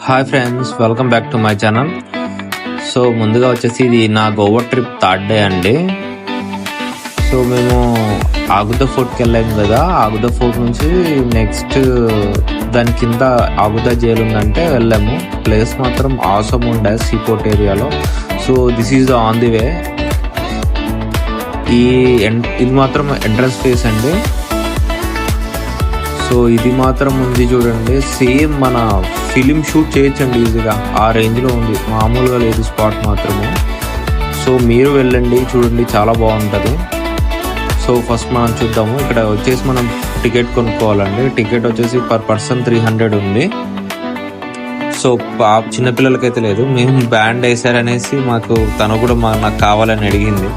Hi friends, welcome back to my channel. So ముందుగా వచ్చేసి ఇది నా గోవా ట్రిప్ థర్డ్ డే అండి. సో మేము ఆగుదా ఫోర్ట్కి వెళ్ళాము కదా, ఆగుదా ఫోర్ట్ నుంచి నెక్స్ట్ దాని కింద ఆగుదా జైలు ఉందంటే వెళ్ళాము. ప్లేస్ మాత్రం ఆసమ్ ఉండే సీపోర్ట్ ఏరియాలో. So this is on the way. ఇది మాత్రం ఎంట్రన్స్ ఫేస్ అండి. సో ఇది మాత్రం ఉంది చూడండి, సేమ్ మన ఫిలిం షూట్ చేయొచ్చండి ఈజీగా, ఆ రేంజ్లో ఉంది, మామూలుగా లేదు స్పాట్ మాత్రము. సో మీరు వెళ్ళండి, చూడండి, చాలా బాగుంటుంది. సో ఫస్ట్ మనం చూద్దాము. ఇక్కడ వచ్చేసి మనం టికెట్ కొనుక్కోవాలండి. టికెట్ వచ్చేసి పర్ పర్సన్ 300 ఉంది. సో చిన్నపిల్లలకైతే లేదు. మేము బ్యాండ్ వేసారనేసి తను కూడా నాకు కావాలని అడిగింది,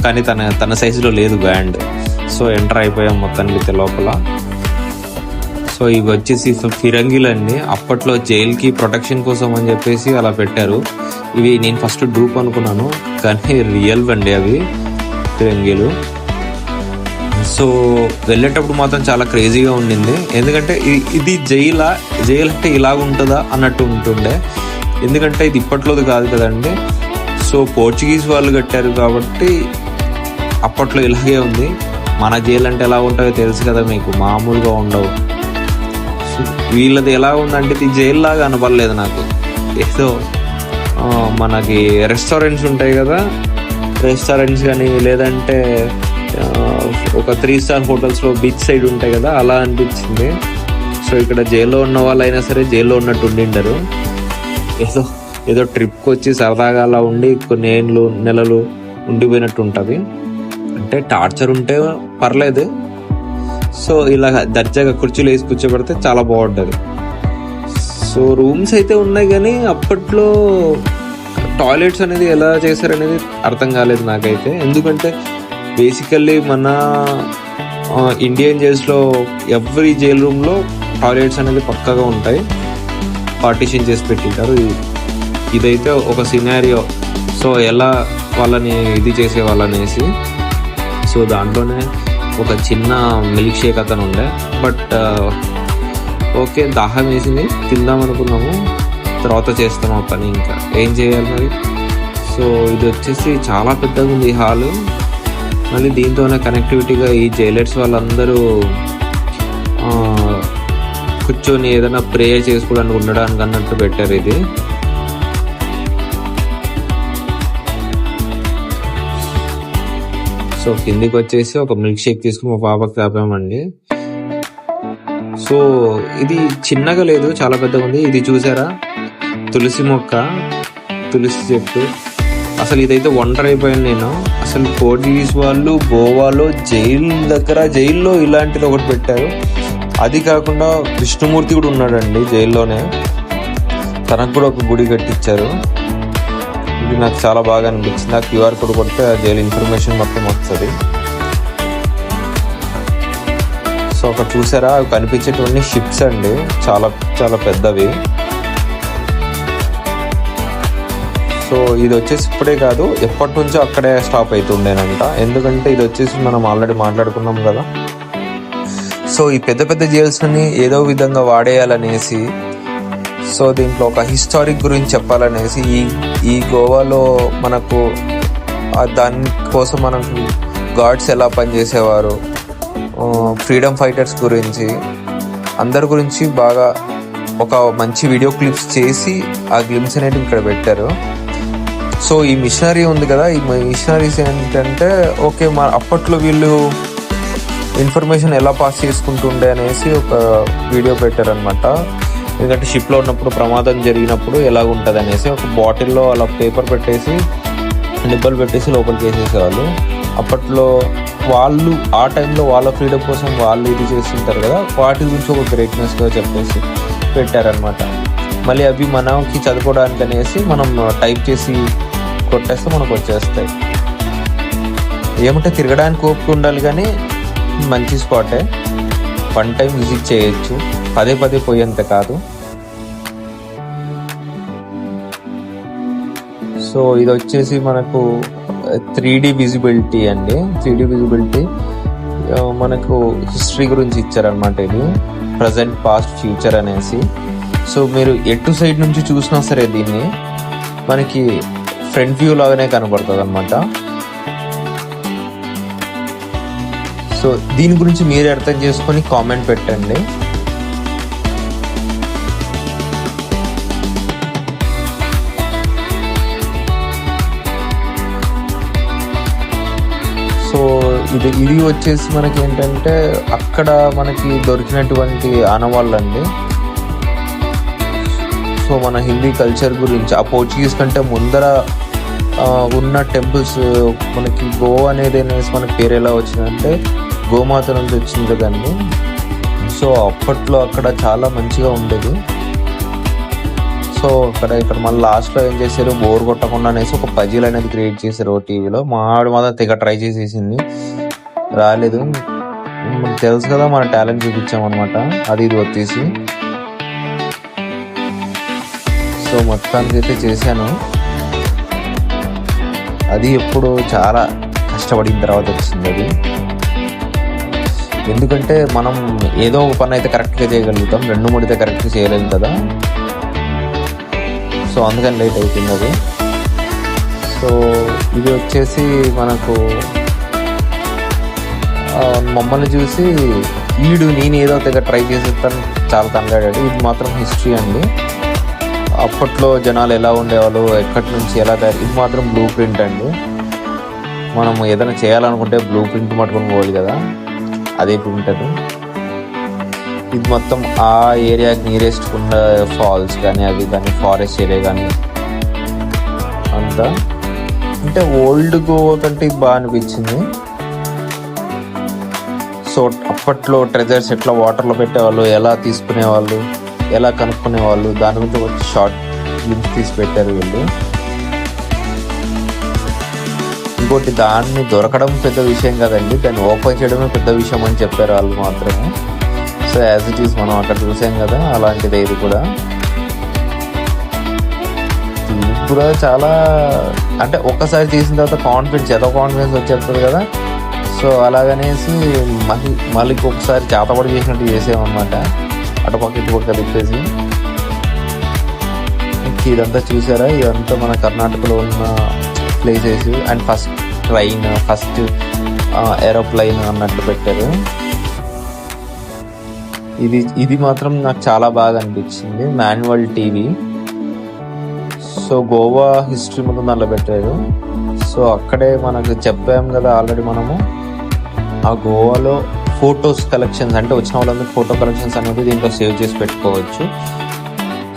కానీ తన సైజులో లేదు బ్యాండ్. సో ఎంటర్ అయిపోయాం మొత్తానికి లోపల. సో ఇవి వచ్చేసి ఫిరంగిలు అండి. అప్పట్లో జైలుకి ప్రొటెక్షన్ కోసం అని చెప్పేసి అలా పెట్టారు. ఇవి నేను ఫస్ట్ డూప్ అనుకున్నాను, కానీ రియల్ అండి అవి ఫిరంగిలు. సో వెళ్ళేటప్పుడు మాత్రం చాలా క్రేజీగా ఉండింది, ఎందుకంటే ఇది జైలు అంటే ఇలాగ ఉంటుందా అన్నట్టు ఉంటుండే. ఎందుకంటే ఇది ఇప్పట్లోది కాదు కదండి. సో పోర్చుగీస్ వాళ్ళు కట్టారు కాబట్టి అప్పట్లో ఇలాగే ఉంది. మన జైలు అంటే ఎలా ఉంటుందో తెలుసు కదా మీకు, మామూలుగా ఉండవు. వీళ్ళది ఎలా ఉందంటే ఇది జైలు లాగా అనబడలేదు నాకు. ఏదో మనకి రెస్టారెంట్స్ ఉంటాయి కదా, రెస్టారెంట్స్ కానీ లేదంటే ఒక 3 స్టార్ హోటల్స్లో బీచ్ సైడ్ ఉంటాయి కదా, అలా అనిపించింది. సో ఇక్కడ జైల్లో ఉన్న వాళ్ళైనా సరే జైల్లో ఉన్నట్టు ఉండిండరు. ఏదో ట్రిప్కి వచ్చి సరదాగా అలా ఉండి కొన్ని నెలలు ఉండిపోయినట్టు ఉంటుంది. అంటే టార్చర్ ఉంటే పర్లేదు. సో ఇలా దర్జాగా కుర్చీలు వేసి కూర్చోబెడితే చాలా బాగుంటుంది. సో రూమ్స్ అయితే ఉన్నాయి, కానీ అప్పట్లో టాయిలెట్స్ అనేది ఎలా చేశారనేది అర్థం కాలేదు నాకైతే. ఎందుకంటే బేసికల్లీ మన ఇండియన్ జైల్స్లో ఎవ్రీ జైల్ రూమ్లో టాయిలెట్స్ అనేది పక్కాగా ఉంటాయి, పార్టీషన్ చేసి పెట్టింటారు. ఇదైతే ఒక సినారియో. సో ఎలా వాళ్ళని ఇది చేసేవాళ్ళనేసి. సో దాంట్లోనే ఒక చిన్న మిల్క్ షేక్ అతను ఉండే, బట్ ఓకే, దాహం వేసింది, తిందాం అనుకున్నాము. తర్వాత చేస్తాం ఆ పని, ఇంకా ఏం చేయాలి మరి. సో ఇది వచ్చేసి చాలా పెద్దగా ఉంది ఈ హాలు. మళ్ళీ దీంతోనే కనెక్టివిటీగా ఈ జైలర్స్ వాళ్ళందరూ కూర్చొని ఏదైనా ప్రేయర్ చేసుకోవడానికి ఉండడానికి అన్నట్టు పెట్టారు ఇది. సో కిందికి వచ్చేసి ఒక మిల్క్ షేక్ తీసుకుని మా పాపకి తాపామండి. సో ఇది చిన్నగా లేదు, చాలా పెద్దగా ఉంది. ఇది చూసారా, తులసి మొక్క, తులసి చెట్టు. అసలు ఇదైతే ఒంటరి అయిపోయాను నేను. అసలు పోర్చుగీస్ వాళ్ళు గోవాలో జైల్లో ఇలాంటిది ఒకటి పెట్టారు. అది కాకుండా విష్ణుమూర్తి కూడా ఉన్నాడండి జైల్లోనే, తనకు కూడా ఒక గుడి కట్టించారు. ఇది నాకు చాలా బాగా అనిపించింది. ఆ క్యూఆర్ కోడ్ కొడితే ఆ జైలు ఇన్ఫర్మేషన్ మొత్తం వస్తుంది. సో అక్కడ చూసారా, అవి కనిపించేటువంటి షిప్స్ అండి, చాలా చాలా పెద్దవి. సో ఇది వచ్చేసి ఇప్పుడే కాదు, ఎప్పటి నుంచో అక్కడే స్టాప్ అవుతుండేనంట. ఎందుకంటే ఇది వచ్చేసి మనం ఆల్రెడీ మాట్లాడుకున్నాం కదా. సో ఈ పెద్ద పెద్ద జైల్స్ అని ఏదో విధంగా వాడేయాలనేసి, సో దీంట్లో ఒక హిస్టారిక్ గురించి చెప్పాలనేసి ఈ గోవాలో మనకు దానికోసం మనకు గార్డ్స్ ఎలా పనిచేసేవారు, ఫ్రీడమ్ ఫైటర్స్ గురించి, అందరి గురించి బాగా ఒక మంచి వీడియో క్లిప్స్ చేసి ఆ గ్లిమ్స్ అనేవి ఇక్కడ పెట్టారు. సో ఈ మిషనరీ ఉంది కదా, ఈ మిషనరీస్ ఏంటంటే ఓకే, అప్పట్లో వీళ్ళు ఇన్ఫర్మేషన్ ఎలా పాస్ చేసుకుంటుండే అనేసి ఒక వీడియో పెట్టారనమాట. ఎందుకంటే షిప్లో ఉన్నప్పుడు ప్రమాదం జరిగినప్పుడు ఎలా ఉంటుంది అనేసి ఒక బాటిల్లో అలా పేపర్ పెట్టేసి నిబ్బలు పెట్టేసి లోపలికి వేసేసేవాళ్ళు. అప్పట్లో వాళ్ళు ఆ టైంలో వాళ్ళ ఫ్రీడమ్ కోసం వాళ్ళు ఇది చేస్తుంటారు కదా, వాటి గురించి ఒక గ్రేట్నెస్గా చెప్పేసి పెట్టారనమాట. మళ్ళీ అవి మనకి చదువుకోవడానికి అనేసి మనం టైప్ చేసి కొట్టేస్తే మనకు వచ్చేస్తాయి. ఏమంటే తిరగడానికి ఓపిక ఉండాలి, కానీ మంచి స్పాటే, 1 టైం విజిట్ చేయొచ్చు, పదే పోయేంత కాదు. సో ఇది వచ్చేసి మనకు 3D విజిబిలిటీ అండి. 3D విజిబిలిటీ మనకు హిస్టరీ గురించి ఇచ్చారనమాట. ఇది ప్రజెంట్, పాస్ట్, ఫ్యూచర్ అనేసి. సో మీరు ఎటు సైడ్ నుంచి చూసినా సరే దీన్ని మనకి ఫ్రంట్ వ్యూ లాగానే కనబడుతుంది అనమాట. సో దీని గురించి మీరు అర్థం చేసుకొని కామెంట్ పెట్టండి. సో ఇది వచ్చేసి మనకి ఏంటంటే అక్కడ మనకి దొరికినటువంటి ఆనవాళ్ళండి. సో మన హిందీ కల్చర్ గురించి ఆ పోర్చుగీస్ కంటే ముందర ఉన్న టెంపుల్స్ మనకి గోవా అనేది మనకి పేరు ఎలా వచ్చిందంటే గోమాత నుంచి వచ్చింది కదండి. సో అప్పట్లో అక్కడ చాలా మంచిగా ఉండేది. సో ఇక్కడ మళ్ళీ లాస్ట్లో ఏం చేశారు, బోర్ కొట్టకుండా అనేసి ఒక పజిల్ అనేది క్రియేట్ చేశారు టీవీలో. మా ఆవిడ మాత్రం తెగ ట్రై చేసేసింది, రాలేదు. తెలుసు కదా మన టాలెంట్ చూపించామన్నమాట, అది ఇది వచ్చేసి. సో మొత్తానికి అయితే చేశాను. అది ఎప్పుడు చాలా కష్టపడిన తర్వాత వచ్చింది అది. ఎందుకంటే మనం ఏదో ఒక పని అయితే కరెక్ట్గా చేయగలుగుతాం, 2-3 అయితే కరెక్ట్గా చేయలేము కదా. సో అందుకని లేట్ అవుతుంది అది. సో ఇది వచ్చేసి మనకు మమ్మల్ని చూసి నేను ఏదో తెగ ట్రై చేసేస్తాను చాలా కనగాడాడు. ఇది మాత్రం హిస్టరీ అండి. అప్పట్లో జనాలు ఎలా ఉండేవాళ్ళు, ఎక్కడి నుంచి ఎలా తయారు, ఇది మాత్రం బ్లూ ప్రింట్ అండి. మనం ఏదైనా చేయాలనుకుంటే బ్లూ ప్రింట్ పట్టుకొని పోవాలి కదా, అదే ప్రింట్ అది. ఇది మొత్తం ఆ ఏరియాకి నియరెస్ట్ ఉన్న ఫాల్స్ కానీ అవి కానీ ఫారెస్ట్ ఏరియా కానీ అంతా. అంటే ఓల్డ్ గోవా కంటే ఇది బాగా అనిపించింది. సో అప్పట్లో ట్రెజర్స్ ఎట్లా వాటర్లో పెట్టేవాళ్ళు, ఎలా తీసుకునేవాళ్ళు, ఎలా కనుక్కునేవాళ్ళు, దాని గురించి ఒక షార్ట్ క్లిప్స్ తీసి పెట్టారు వీళ్ళు. ఇంకోటి దాన్ని దొరకడం పెద్ద విషయం కదండి, దాన్ని ఓపెన్ చేయడమే పెద్ద విషయం అని చెప్పారు వాళ్ళు మాత్రమే. సో యాజ్ ఇట్ ఈస్ మనం అక్కడ చూసాం కదా, అలాంటిది ఇది కూడా. ఇది కూడా చాలా అంటే ఒక్కసారి చేసిన తర్వాత కాన్ఫిడెన్స్ వచ్చేస్తుంది కదా. సో అలాగనేసి మళ్ళీ ఒకసారి చేతపడి చేసినట్టు చేసామన్నమాట, అటుపక్క ఇటుపక్క తిప్పేసి. ఇదంతా చూసారా, ఇదంతా మన కర్ణాటకలో ఉన్న places. And first train, first aeroplane అన్నట్టు పెట్టారు. ఇది మాత్రం నాకు చాలా బాగా అనిపించింది, manual TV. So Goa history మొత్తం దాంట్లో పెట్టారు. సో అక్కడే మనకు చెప్పాం కదా ఆల్రెడీ మనము, ఆ గోవాలో ఫొటోస్ కలెక్షన్స్ అంటే వచ్చిన వాళ్ళందరూ ఫోటో కలెక్షన్స్ అనేది దీంట్లో సేవ్ చేసి పెట్టుకోవచ్చు.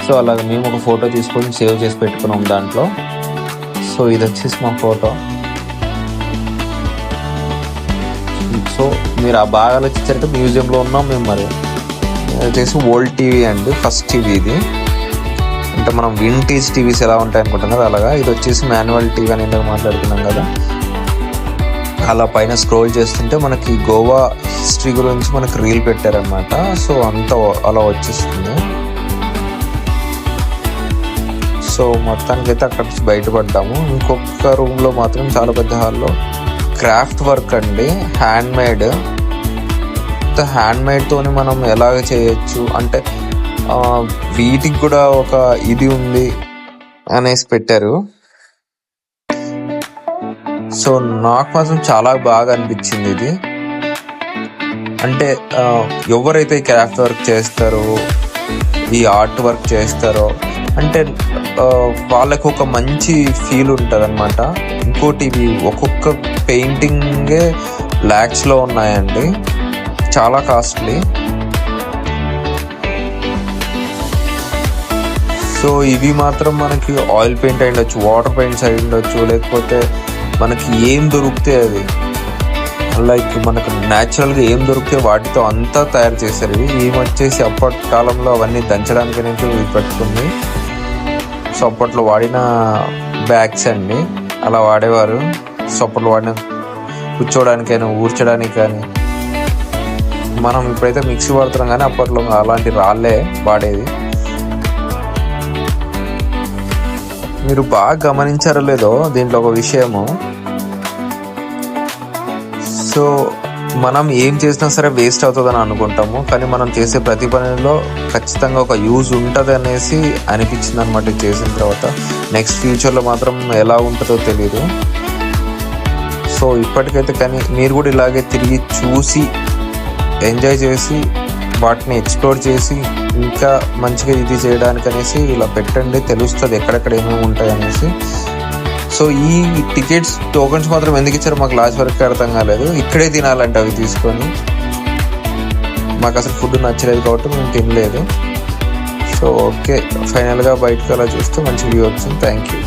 సో అలాగే మేము ఒక ఫోటో తీసుకొని సేవ్ చేసి పెట్టుకున్నాం దాంట్లో. సో ఇది వచ్చేసి మా ఫోటో. సో మీరు ఆ బాగా ఆలోచించారంటే మ్యూజియంలో ఉన్నాం మేము. మరి వచ్చేసి ఓల్డ్ టీవీ అండి, ఫస్ట్ టీవీ ఇది. అంటే మనం వింటేజ్ టీవీస్ ఎలా ఉంటాయి అనుకుంటాం కదా అలాగా. ఇది వచ్చేసి మాన్యువల్ టీవీ అని ఎందుకు మాట్లాడుకున్నాం కదా. అలా పైన స్క్రోల్ చేస్తుంటే మనకి గోవా హిస్టరీ గురించి మనకి రీల్ పెట్టారనమాట. సో అంతా అలా వచ్చేస్తుంది. సో మొత్తానికైతే అక్కడ నుంచి బయటపడ్డాము. ఇంకొక రూమ్లో మాత్రం చాలా పెద్ద హాల్లో క్రాఫ్ట్ వర్క్ అండి, హ్యాండ్మేడ్ తోని మనం ఎలాగ చేయొచ్చు అంటే వీటికి కూడా ఒక ఇది ఉంది అనేసి పెట్టారు. సో నాకు మాత్రం చాలా బాగా అనిపించింది ఇది. అంటే ఎవరైతే క్రాఫ్ట్ వర్క్ చేస్తారో, ఈ ఆర్ట్ వర్క్ చేస్తారో అంటే వాళ్ళకు ఒక మంచి ఫీల్ ఉంటుంది అనమాట. ఇంకోటి ఇవి ఒక్కొక్క పెయింటింగే లాక్స్లో ఉన్నాయండి, చాలా కాస్ట్లీ. సో ఇవి మాత్రం మనకి ఆయిల్ పెయింట్ అయి ఉండొచ్చు, వాటర్ పెయింట్స్ అయి ఉండొచ్చు, లేకపోతే మనకి ఏం దొరికితే అది, లైక్ మనకు న్యాచురల్గా ఏం దొరికితే వాటితో అంతా తయారు చేశారు. ఇవి వచ్చేసి అప్పటి కాలంలో అవన్నీ దంచడానికి ఇవి పెట్టుకుంది. సో అప్పట్లో వాడిన బ్యాగ్స్ అండి, అలా వాడేవారు. సో అప్పట్లో వాడిన కూర్చోవడానికైనా ఊర్చడానికి కానీ. మనం ఇప్పుడైతే మిక్సీ వాడుతున్నాం కానీ అప్పట్లో అలాంటి రాళ్ళే వాడేది. మీరు బాగా గమనించారో లేదో దీంట్లో ఒక విషయము. సో మనం ఏం చేసినా సరే వేస్ట్ అవుతుందని అనుకుంటాము, కానీ మనం చేసే ప్రతి పనిలో ఖచ్చితంగా ఒక యూజ్ ఉంటుంది అనేసి అనిపించింది అనమాట చేసిన తర్వాత. నెక్స్ట్ ఫ్యూచర్లో మాత్రం ఎలా ఉంటుందో తెలీదు. సో ఇప్పటికైతే కానీ మీరు కూడా ఇలాగే తిరిగి చూసి ఎంజాయ్ చేసి వాటిని ఎక్స్ప్లోర్ చేసి ఇంకా మంచిగా ఇది చేయడానికి అనేసి ఇలా పెట్టండి, తెలుస్తుంది ఎక్కడెక్కడ ఏమేమి ఉంటాయి అనేసి. సో ఈ టికెట్స్ టోకన్స్ మాత్రం ఎందుకు ఇచ్చారో మాకు లాస్ట్ వరకు అర్థం కాలేదు. ఇక్కడే తినాలంటే అవి తీసుకొని, మాకు అసలు ఫుడ్ నచ్చలేదు కాబట్టి మేము తినలేదు. సో ఓకే, ఫైనల్గా బయటకు అలా చూస్తే మంచి వ్యూ వచ్చింది. Thank you.